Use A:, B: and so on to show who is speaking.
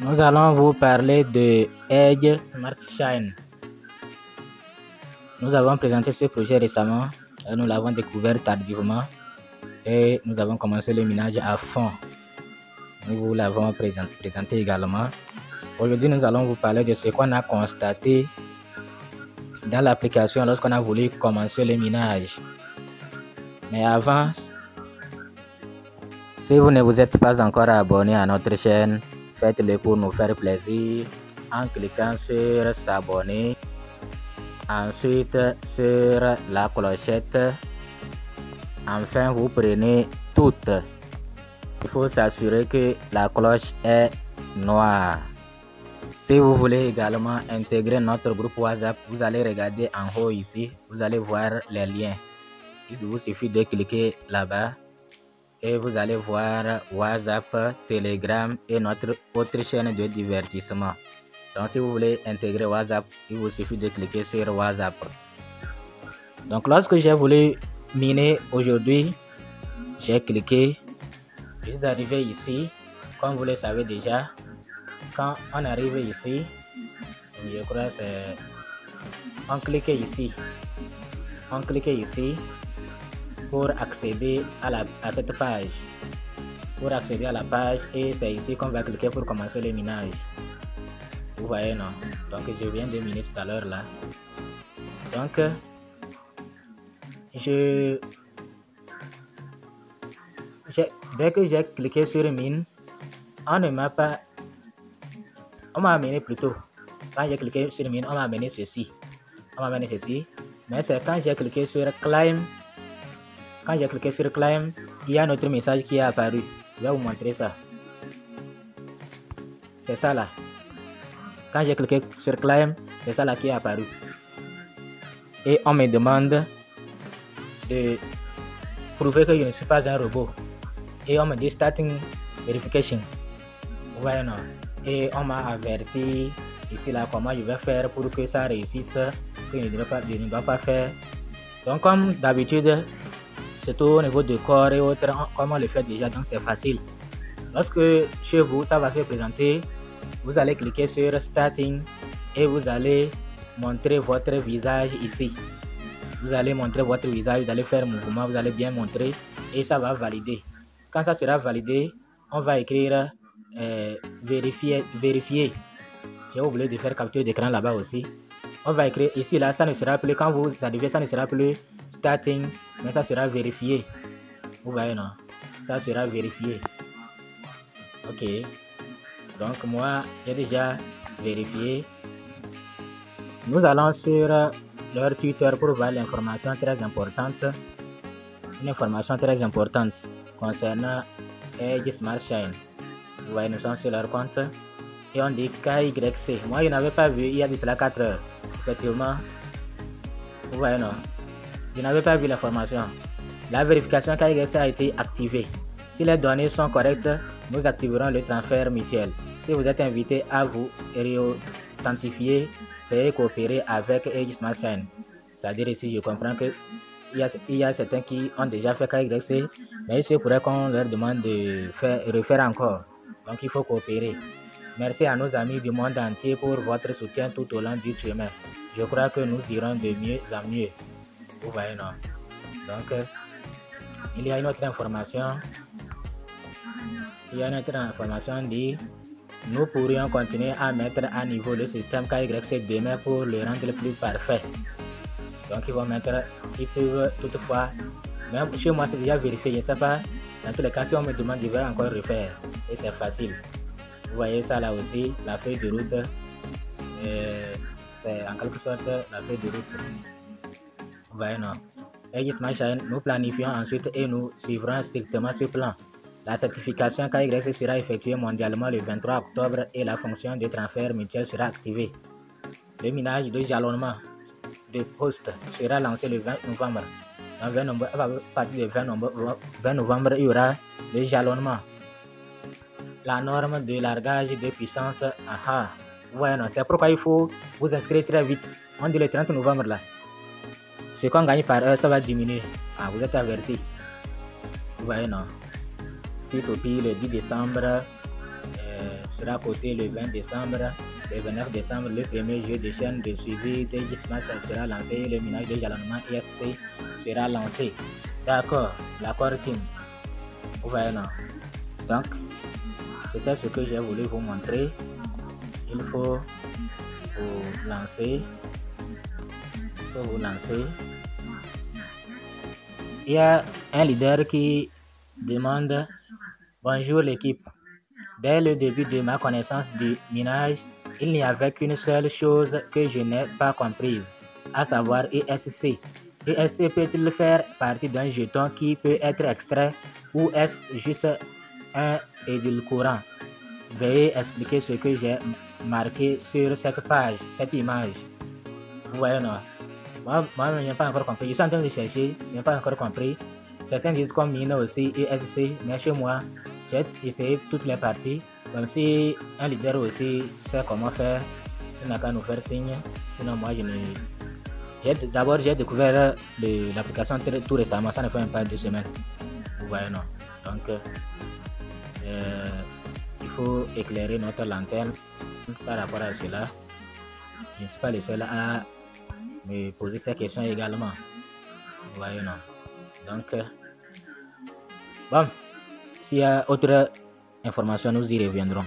A: Nous allons vous parler de Edge Smart Shine. Nous avons présenté ce projet récemment et nous l'avons découvert tardivement et nous avons commencé le minage à fond. Nous vous l'avons présenté également. Aujourd'hui, nous allons vous parler de ce qu'on a constaté dans l'application lorsqu'on a voulu commencer le minage. Mais avant, si vous ne vous êtes pas encore abonné à notre chaîne, faites-le pour nous faire plaisir en cliquant sur s'abonner. Ensuite sur la clochette. Enfin, vous prenez toutes. Il faut s'assurer que la cloche est noire. Si vous voulez également intégrer notre groupe WhatsApp, vous allez regarder en haut ici. Vous allez voir les liens. Il vous suffit de cliquer là-bas et vous allez voir WhatsApp, Telegram et notre autre chaîne de divertissement. Donc si vous voulez intégrer WhatsApp, il vous suffit de cliquer sur WhatsApp. Donc lorsque j'ai voulu miner aujourd'hui, j'ai cliqué. Je suis arrivé ici. Comme vous le savez déjà, quand on arrive ici, je crois que c'est... On clique ici. On clique ici pour accéder à cette page. Pour accéder à la page, et c'est ici qu'on va cliquer pour commencer le minage. Vous voyez, non? Donc je viens de miner tout à l'heure là. Donc dès que j'ai cliqué sur mine, on m'a amené plutôt. Quand j'ai cliqué sur mine, on m'a amené ceci. Mais c'est quand j'ai cliqué sur climb. Quand j'ai cliqué sur climb, il y a notre message qui est apparu. Je vais vous montrer ça. C'est ça là. Quand j'ai cliqué sur climb, c'est ça là qui est apparu. Et on me demande de prouver que je ne suis pas un robot. Et on me dit starting verification. Vous voyez, non? Et on m'a averti ici là comment je vais faire pour que ça réussisse, ce que je ne dois pas faire. Donc comme d'habitude, c'est au niveau de corps et autres, comme on le fait déjà, donc c'est facile. Lorsque chez vous, ça va se présenter, vous allez cliquer sur starting et vous allez montrer votre visage ici. Vous allez montrer votre visage, vous allez faire mouvement, vous allez bien montrer et ça va valider. Quand ça sera validé, on va écrire vérifier. J'ai oublié de faire capture d'écran là-bas aussi. On va écrire ici là, ça ne sera plus, quand vous arrivez, ça ne sera plus starting, mais ça sera vérifié. Vous voyez, non? Ça sera vérifié. Ok. Donc moi, j'ai déjà vérifié. Nous allons sur leur Twitter pour voir l'information très importante. Une information très importante concernant Edge Smart Shine. Vous voyez, nous sommes sur leur compte. Et on dit KYC. Moi, je n'avais pas vu il y a de cela 4 heures. Effectivement. Vous voyez, non? Je n'avais pas vu l'information. La vérification KYC a été activée. Si les données sont correctes, nous activerons le transfert mutuel. Si vous êtes invité à vous réauthentifier, veuillez coopérer avec Edge Smart Shine. C'est-à-dire ici, je comprends que il y a certains qui ont déjà fait KYC, mais il se pourrait qu'on leur demande de refaire encore. Donc il faut coopérer. Merci à nos amis du monde entier pour votre soutien tout au long du chemin. Je crois que nous irons de mieux en mieux. Vous voyez, non? Donc, il y a une autre information. Dit nous pourrions continuer à mettre à niveau le système KYC demain pour le rendre plus parfait. Donc, ils peuvent toutefois, même chez moi c'est déjà vérifié, je ne sais pas. Dans tous les cas, si on me demande, je vais encore refaire. Et c'est facile. Vous voyez ça là aussi, la feuille de route. C'est en quelque sorte la feuille de route. Vous voyez, non? Edge Smart Shine, nous planifions ensuite et nous suivrons strictement ce plan. La certification KYC sera effectuée mondialement le 23 octobre et la fonction de transfert mutuel sera activée. Le minage de jalonnement de poste sera lancé le 20 novembre. À partir du 20 novembre, il y aura le jalonnement. La norme de largage de puissance. Voilà, c'est pourquoi il faut vous inscrire très vite. On dit le 30 novembre là. Ce qu'on gagne par heure, ça va diminuer. Vous êtes avertis. Vous voyez, non? Puis le 10 décembre, sera coté le 20 décembre, le 29 décembre, le premier jeu de chaîne de suivi de Gistmatch sera lancé, le minage de jalonnement ISC sera lancé. D'accord, l'accord team. Vous voyez non? Donc, c'était ce que j'ai voulu vous montrer. Il faut vous lancer. Il y a un leader qui demande: bonjour l'équipe. Dès le début de ma connaissance du minage, il n'y avait qu'une seule chose que je n'ai pas comprise, à savoir ESC. ESC peut-il faire partie d'un jeton qui peut être extrait ou est-ce juste un édulcorant? Veuillez expliquer ce que j'ai marqué sur cette page, cette image. Vous voyez non? Moi, je n'ai pas encore compris. Je suis en train de chercher, je n'ai pas encore compris. Certains disent comme mine aussi ESC, mais chez moi, j'ai essayé toutes les parties. Même si un leader aussi sait comment faire, il n'a qu'à nous faire signe. Sinon, moi, je ne. D'abord, j'ai découvert l'application tout récemment, ça ne fait même pas 2 semaines. Vous voyez, non? Donc, il faut éclairer notre lanterne par rapport à cela. Je ne suis pas le seul à me poser ces questions également. Vous voyez, non? Donc, bon, s'il y a autre information, nous y reviendrons.